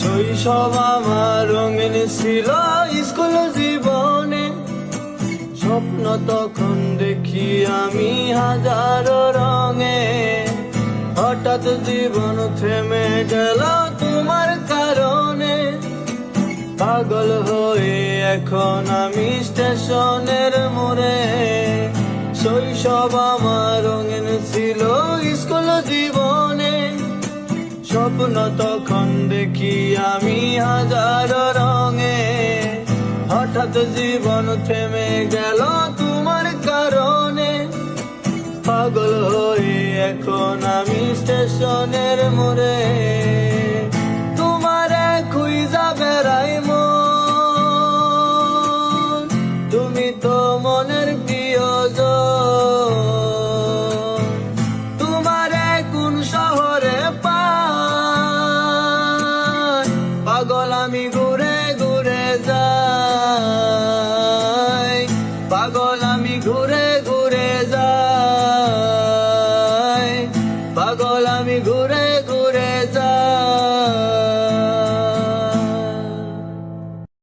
শৈশব আমার রঙিন ছিল স্কুল জীবনে, স্বপ্ন তখন দেখি আমি হাজারো রঙে। হঠাৎ জীবন থেমে গেল তোমার কারণে, পাগল হয়ে এখন আমি স্টেশনের মোড়ে। শৈশব আমার রঙিন ছিল স্কুল জীবনে, স্বপ্ন তখন দেখি আমি হাজারো রঙে। হঠাৎ জীবন থেমে গেল তোমার কারণে, পাগল হয়ে এখন আমি স্টেশনের মোড়ে। তোমারে খুঁজা বেড়াই মন, তুমি তো মনের প্রিয়জন। তোমারে কোন শহরে পাই, পাগল আমি গো